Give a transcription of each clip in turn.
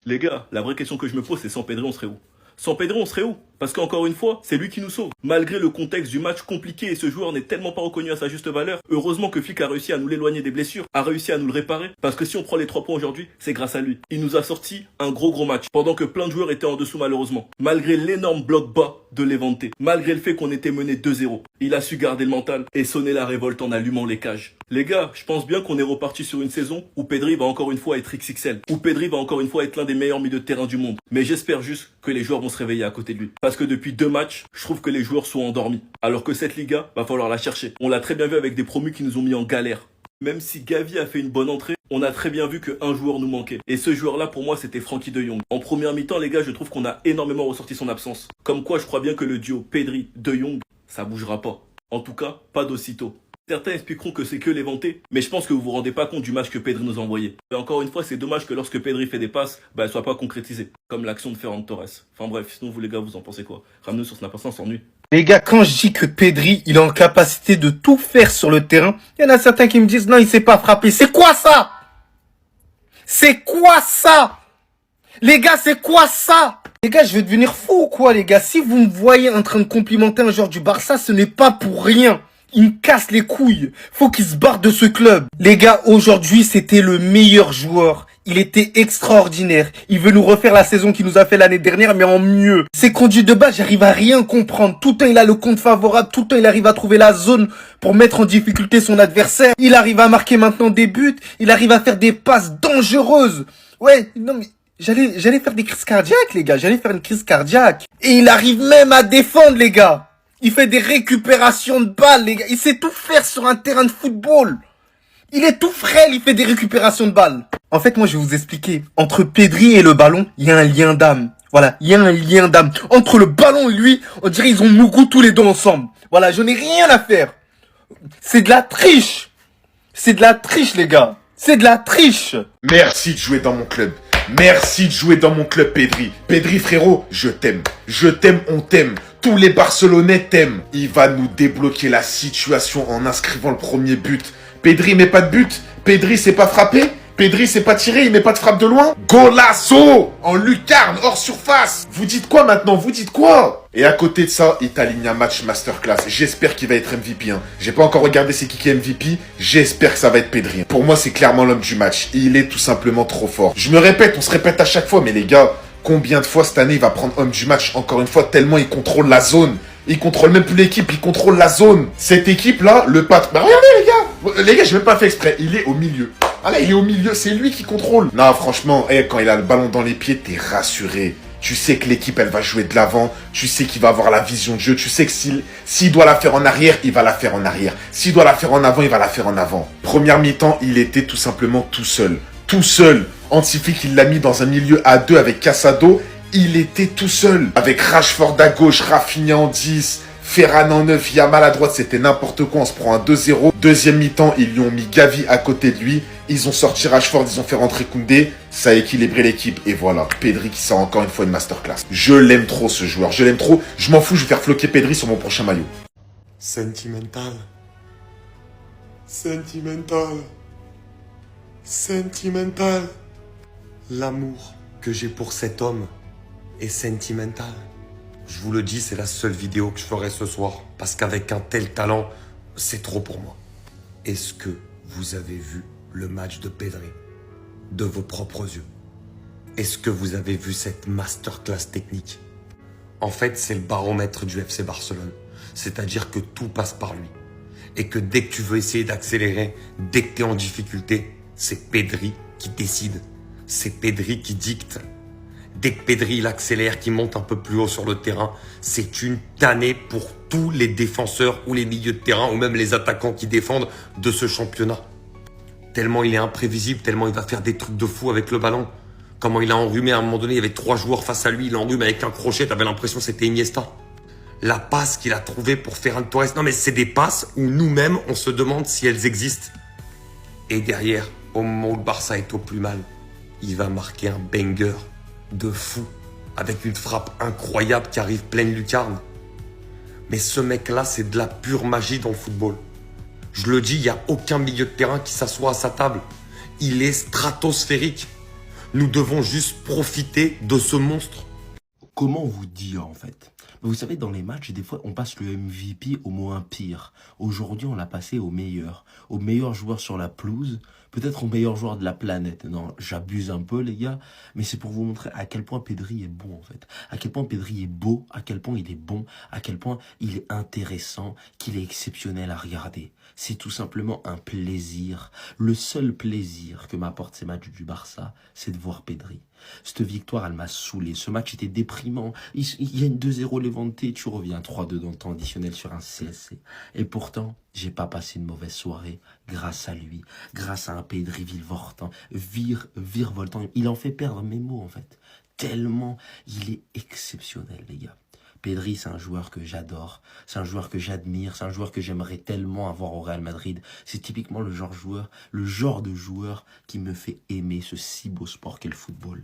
Les gars, la vraie question que je me pose, c'est sans Pedri, on serait où? Sans Pedri, on serait où? Parce qu'encore une fois, c'est lui qui nous sauve. Malgré le contexte du match compliqué et ce joueur n'est tellement pas reconnu à sa juste valeur, heureusement que Flick a réussi à nous l'éloigner des blessures, a réussi à nous le réparer, parce que si on prend les 3 points aujourd'hui, c'est grâce à lui. Il nous a sorti un gros match, pendant que plein de joueurs étaient en dessous malheureusement. Malgré l'énorme bloc bas de Levante, malgré le fait qu'on était mené 2-0, il a su garder le mental et sonner la révolte en allumant les cages. Les gars, je pense bien qu'on est reparti sur une saison où Pedri va encore une fois être XXL, où Pedri va encore une fois être l'un des meilleurs milieux de terrain du monde. Mais j'espère juste que les joueurs vont se réveiller à côté de lui. Parce que depuis 2 matchs, je trouve que les joueurs sont endormis. Alors que cette Liga, va falloir la chercher. On l'a très bien vu avec des promus qui nous ont mis en galère. Même si Gavi a fait une bonne entrée, on a très bien vu qu'un joueur nous manquait. Et ce joueur-là, pour moi, c'était Frenkie de Jong. En première mi-temps, les gars, je trouve qu'on a énormément ressorti son absence. Comme quoi, je crois bien que le duo Pedri-de Jong, ça bougera pas. En tout cas, pas d'aussitôt. Certains expliqueront que c'est que l'éventé, mais je pense que vous vous rendez pas compte du match que Pedri nous a envoyé. Et encore une fois, c'est dommage que lorsque Pedri fait des passes, elles soient pas concrétisées. Comme l'action de Ferran Torres. Enfin bref, sinon vous les gars, vous en pensez quoi? Ramenez-nous sur Snap, on s'ennuie. Les gars, quand je dis que Pedri, il est en capacité de tout faire sur le terrain, il y en a certains qui me disent non, il sait pas frapper. C'est quoi ça? C'est quoi ça? Les gars, c'est quoi ça? Les gars, je vais devenir fou ou quoi, les gars? Si vous me voyez en train de complimenter un joueur du Barça, ce n'est pas pour rien. Il me casse les couilles. Faut qu'il se barre de ce club. Les gars, aujourd'hui, c'était le meilleur joueur. Il était extraordinaire. Il veut nous refaire la saison qu'il nous a fait l'année dernière, mais en mieux. Ses conduites de balle, j'arrive à rien comprendre. Tout le temps, il a le compte favorable. Tout le temps, il arrive à trouver la zone pour mettre en difficulté son adversaire. Il arrive à marquer maintenant des buts. Il arrive à faire des passes dangereuses. Ouais, non mais... J'allais faire des crises cardiaques, les gars. J'allais faire une crise cardiaque. Et il arrive même à défendre, les gars. Il fait des récupérations de balles, les gars. Il sait tout faire sur un terrain de football. Il est tout frêle, il fait des récupérations de balles. En fait, moi, je vais vous expliquer. Entre Pedri et le ballon, il y a un lien d'âme. Voilà, il y a un lien d'âme. Entre le ballon et lui, on dirait ils ont Mougou tous les deux ensemble. Voilà, je n'ai rien à faire. C'est de la triche. C'est de la triche, les gars. C'est de la triche. Merci de jouer dans mon club. Merci de jouer dans mon club, Pedri. Pedri, frérot, je t'aime. Je t'aime, on t'aime. Tous les Barcelonais t'aiment. Il va nous débloquer la situation en inscrivant le premier but. Pedri met pas de but. Pedri sait pas frapper. Pedri sait pas tirer, il met pas de frappe de loin. Golasso en lucarne, hors surface. Vous dites quoi maintenant? Vous dites quoi? Et à côté de ça, il t'aligne un match masterclass. J'espère qu'il va être MVP. J'ai pas encore regardé c'est qui est MVP. J'espère que ça va être Pedri. Pour moi, c'est clairement l'homme du match. Il est tout simplement trop fort. Je me répète, on se répète à chaque fois, mais les gars, combien de fois cette année il va prendre homme du match? Encore une fois, tellement il contrôle la zone. Il contrôle même plus l'équipe, il contrôle la zone. Cette équipe-là, le patron... Bah regardez les gars. Les gars, j'ai même pas fait exprès. Il est au milieu. Ah là, il est au milieu, c'est lui qui contrôle. Non, franchement, quand il a le ballon dans les pieds, t'es rassuré. Tu sais que l'équipe, elle va jouer de l'avant. Tu sais qu'il va avoir la vision de jeu. Tu sais que s'il doit la faire en arrière, il va la faire en arrière. S'il doit la faire en avant, il va la faire en avant. Première mi-temps, il était tout simplement tout seul. Tout seul. Antiflick, il l'a mis dans un milieu à 2 avec Casado. Il était tout seul. Avec Rashford à gauche, Rafinha en 10... Ferran en 9, Yamal à droite, c'était n'importe quoi, on se prend un 2-0. Deuxième mi-temps, ils lui ont mis Gavi à côté de lui. Ils ont sorti Rashford, ils ont fait rentrer Koundé. Ça a équilibré l'équipe. Et voilà, Pedri qui sort encore une fois une masterclass. Je l'aime trop ce joueur, je l'aime trop. Je m'en fous, je vais faire floquer Pedri sur mon prochain maillot. Sentimental. Sentimental. Sentimental. L'amour que j'ai pour cet homme est sentimental. Je vous le dis, c'est la seule vidéo que je ferai ce soir. Parce qu'avec un tel talent, c'est trop pour moi. Est-ce que vous avez vu le match de Pedri de vos propres yeux? Est-ce que vous avez vu cette masterclass technique? En fait, c'est le baromètre du FC Barcelone. C'est-à-dire que tout passe par lui. Et que dès que tu veux essayer d'accélérer, dès que tu es en difficulté, c'est Pedri qui décide. C'est Pedri qui dicte. Dès que Pedri il accélère, qu'il monte un peu plus haut sur le terrain, c'est une tannée pour tous les défenseurs ou les milieux de terrain ou même les attaquants qui défendent de ce championnat. Tellement il est imprévisible, tellement il va faire des trucs de fou avec le ballon. Comment il a enrhumé à un moment donné, il y avait 3 joueurs face à lui, il enrhume avec un crochet, t'avais l'impression que c'était Iniesta. La passe qu'il a trouvée pour Ferran Torres, non mais c'est des passes où nous-mêmes on se demande si elles existent. Et derrière, au moment où le Barça est au plus mal, il va marquer un banger de fou, avec une frappe incroyable qui arrive pleine lucarne. Mais ce mec-là, c'est de la pure magie dans le football. Je le dis, il n'y a aucun milieu de terrain qui s'assoit à sa table. Il est stratosphérique. Nous devons juste profiter de ce monstre. Comment vous dire en fait? Vous savez, dans les matchs, des fois, on passe le MVP au moins pire. Aujourd'hui, on l'a passé au meilleur joueur sur la pelouse, peut-être au meilleur joueur de la planète. Non, j'abuse un peu, les gars, mais c'est pour vous montrer à quel point Pedri est bon, en fait. À quel point Pedri est beau, à quel point il est bon, à quel point il est intéressant, qu'il est exceptionnel à regarder. C'est tout simplement un plaisir. Le seul plaisir que m'apportent ces matchs du Barça, c'est de voir Pedri. Cette victoire, elle m'a saoulé. Ce match était déprimant. Il y a une 2-0 Levante, tu reviens 3-2 dans le temps additionnel sur un CSC. Et pourtant, j'ai pas passé une mauvaise soirée grâce à lui, grâce à un Pedri virevoltant. Il en fait perdre mes mots, en fait. Tellement il est exceptionnel, les gars. Pedri, c'est un joueur que j'adore, c'est un joueur que j'admire, c'est un joueur que j'aimerais tellement avoir au Real Madrid. C'est typiquement le genre de joueur qui me fait aimer ce si beau sport qu'est le football.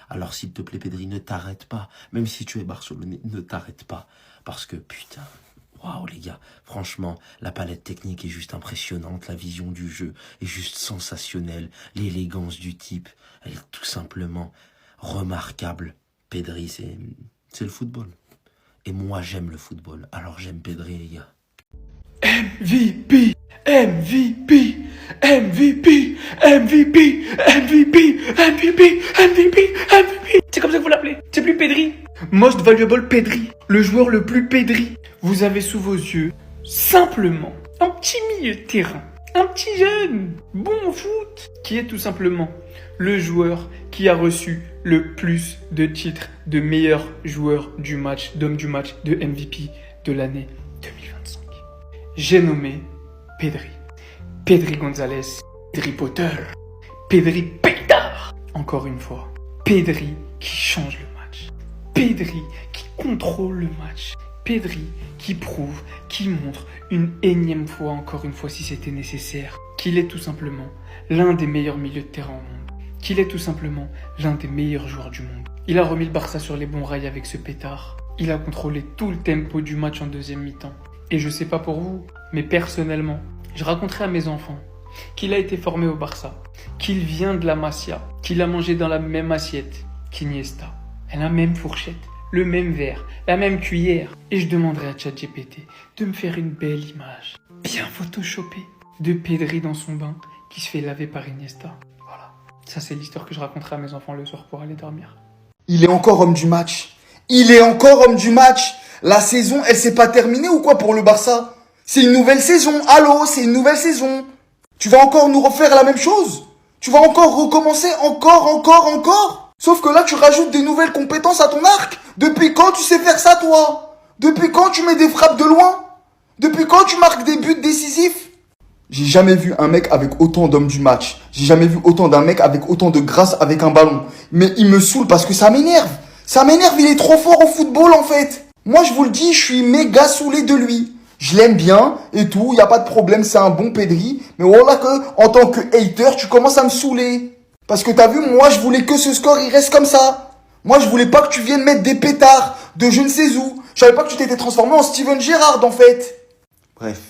Alors s'il te plaît Pedri, ne t'arrête pas, même si tu es barcelonais, ne t'arrête pas. Parce que putain, waouh les gars, franchement, la palette technique est juste impressionnante, la vision du jeu est juste sensationnelle, l'élégance du type, elle est tout simplement remarquable. Pedri, c'est le football. Et moi, j'aime le football. Alors, j'aime Pedri, les gars. MVP, MVP, MVP, MVP, MVP, MVP, MVP, MVP. C'est comme ça que vous l'appelez. C'est plus Pedri. Most valuable Pedri. Le joueur le plus Pedri. Vous avez sous vos yeux, simplement, un petit milieu de terrain. Un petit jeune, bon au foot, qui est tout simplement le joueur qui a reçu le plus de titres de meilleur joueur du match, d'homme du match, de MVP de l'année 2025. J'ai nommé Pedri. Pedri González, Pedri Potter, Pedri Pétard. Encore une fois, Pedri qui change le match. Pedri qui contrôle le match. Pedri qui prouve, qui montre une énième fois, encore une fois si c'était nécessaire, qu'il est tout simplement l'un des meilleurs milieux de terrain au monde. Qu'il est tout simplement l'un des meilleurs joueurs du monde. Il a remis le Barça sur les bons rails avec ce pétard. Il a contrôlé tout le tempo du match en deuxième mi-temps. Et je sais pas pour vous, mais personnellement, je raconterai à mes enfants qu'il a été formé au Barça, qu'il vient de la Masia, qu'il a mangé dans la même assiette qu'Iniesta, la même fourchette, le même verre, la même cuillère. Et je demanderai à ChatGPT de me faire une belle image, bien photoshopée, de Pedri dans son bain qui se fait laver par Iniesta. Voilà, ça c'est l'histoire que je raconterai à mes enfants le soir pour aller dormir. Il est encore homme du match. Il est encore homme du match. La saison, elle s'est pas terminée ou quoi pour le Barça? C'est une nouvelle saison. Allô, c'est une nouvelle saison. Tu vas encore nous refaire la même chose? Tu vas encore recommencer encore? Sauf que là, tu rajoutes des nouvelles compétences à ton arc. Depuis quand tu sais faire ça, toi? Depuis quand tu mets des frappes de loin? Depuis quand tu marques des buts décisifs? J'ai jamais vu un mec avec autant d'hommes du match. J'ai jamais vu autant d'un mec avec autant de grâce avec un ballon. Mais il me saoule parce que ça m'énerve. Ça m'énerve, il est trop fort au football en fait. Moi je vous le dis, je suis méga saoulé de lui. Je l'aime bien et tout, y a pas de problème, c'est un bon Pedri. Mais voilà que, en tant que hater, tu commences à me saouler. Parce que t'as vu, moi je voulais que ce score il reste comme ça. Moi je voulais pas que tu viennes mettre des pétards de je ne sais où. Je savais pas que tu t'étais transformé en Steven Gerrard en fait. Bref,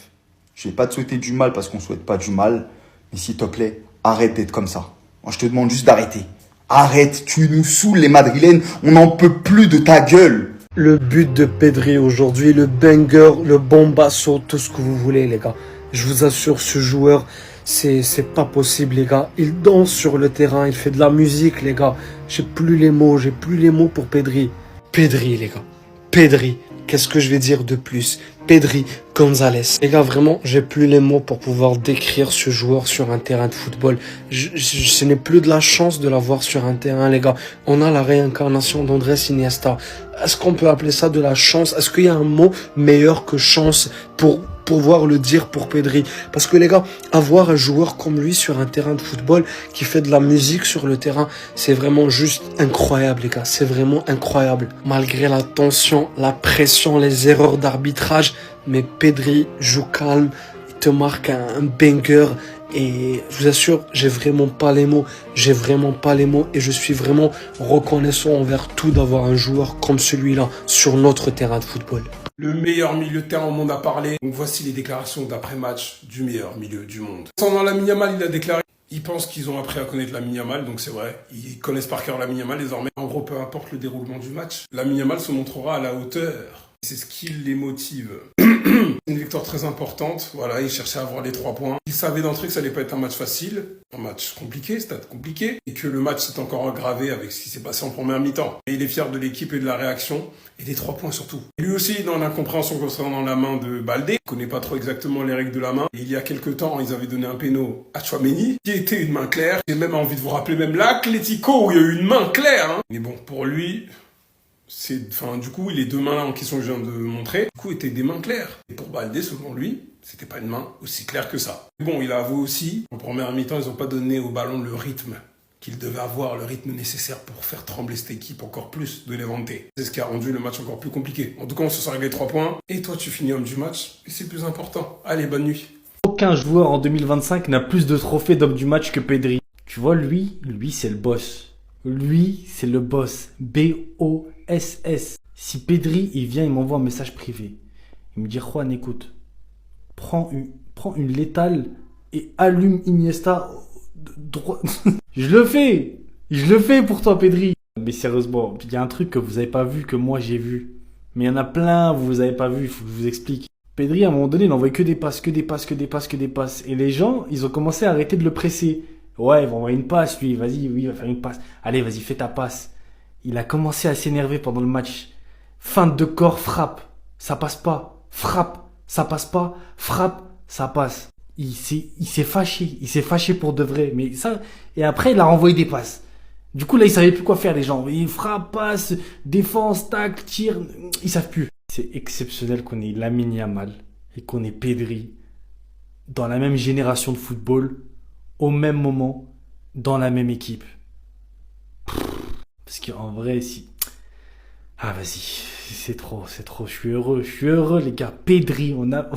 je vais pas te souhaiter du mal parce qu'on souhaite pas du mal. Mais s'il te plaît, arrête d'être comme ça. Moi je te demande juste d'arrêter. Arrête, tu nous saoules les Madrilènes, on n'en peut plus de ta gueule. Le but de Pedri aujourd'hui, le banger, le bombasso, tout ce que vous voulez les gars. Je vous assure, ce joueur, c'est pas possible les gars. Il danse sur le terrain, il fait de la musique les gars. J'ai plus les mots pour Pedri. Pedri les gars, Pedri, qu'est-ce que je vais dire de plus? Pedri González. Les gars, vraiment, j'ai plus les mots pour pouvoir décrire ce joueur sur un terrain de football. Ce n'est plus de la chance de l'avoir sur un terrain, les gars. On a la réincarnation d'Andrés Iniesta. Est-ce qu'on peut appeler ça de la chance? Est-ce qu'il y a un mot meilleur que chance pour pouvoir le dire pour Pedri? Parce que les gars, avoir un joueur comme lui sur un terrain de football qui fait de la musique sur le terrain, c'est vraiment juste incroyable les gars, c'est vraiment incroyable. Malgré la tension, la pression, les erreurs d'arbitrage, mais Pedri joue calme, il te marque un banger. Et je vous assure, j'ai vraiment pas les mots et je suis vraiment reconnaissant envers tout d'avoir un joueur comme celui-là sur notre terrain de football. Le meilleur milieu de terrain au monde a parlé. Donc voici les déclarations d'après-match du meilleur milieu du monde. Concernant Lamine Yamal, il a déclaré: Ils pensent qu'ils ont appris à connaître Lamine Yamal, donc c'est vrai. Ils connaissent par cœur Lamine Yamal désormais. En gros, peu importe le déroulement du match, Lamine Yamal se montrera à la hauteur. C'est ce qui les motive. Une victoire très importante. Voilà, ils cherchaient à avoir les 3 points. Ils savaient d'entrée que ça allait pas être un match facile, un match compliqué, stade compliqué, et que le match s'est encore aggravé avec ce qui s'est passé en première mi-temps. Et il est fier de l'équipe et de la réaction, et des 3 points surtout. Lui aussi, dans l'incompréhension concernant la main de Baldé, il connaît pas trop exactement les règles de la main. Et il y a quelques temps, ils avaient donné un péno à Tchouaméni, qui était une main claire. J'ai même envie de vous rappeler même l'Atlético où il y a eu une main claire. Hein. Mais bon, pour lui... du coup, les 2 mains là en question que je viens de montrer, du coup, étaient des mains claires. Et pour Baldé, selon lui, c'était pas une main aussi claire que ça. Bon, il a avoué aussi, en première mi-temps, ils ont pas donné au ballon le rythme qu'il devait avoir, le rythme nécessaire pour faire trembler cette équipe encore plus de Levante. C'est ce qui a rendu le match encore plus compliqué. En tout cas, on se sera réglé 3 points. Et toi, tu finis homme du match. Et c'est le plus important. Allez, bonne nuit. Aucun joueur en 2025 n'a plus de trophées d'homme du match que Pedri. Tu vois, lui, c'est le boss. Lui, c'est le boss. B-O-S-S. Si Pedri, il vient, il m'envoie un message privé. Il me dit, Juan, écoute, prends une létale et allume Iniesta droit. Je le fais pour toi, Pedri. Mais sérieusement, il y a un truc que vous avez pas vu, que moi j'ai vu. Mais il y en a plein, vous avez pas vu, il faut que je vous explique. Pedri, à un moment donné, il n'envoyait que des passes. Et les gens, ils ont commencé à arrêter de le presser. Ouais, il va envoyer une passe, lui. Vas-y, oui, il va faire une passe. Allez, vas-y, fais ta passe. Il a commencé à s'énerver pendant le match. Feinte de corps, frappe. Ça passe pas. Frappe. Ça passe pas. Frappe. Ça passe. Il s'est fâché. Il s'est fâché pour de vrai. Mais ça, et après, il a renvoyé des passes. Du coup, là, ils savaient plus quoi faire, les gens. Il frappe, passe, défense, tacle, tire. Ils savent plus. C'est exceptionnel qu'on ait Lamine Yamal et qu'on ait Pedri dans la même génération de football, au même moment, dans la même équipe. Parce qu'en vrai, si... Ah, vas-y, c'est trop, je suis heureux, les gars. Pedri, on a...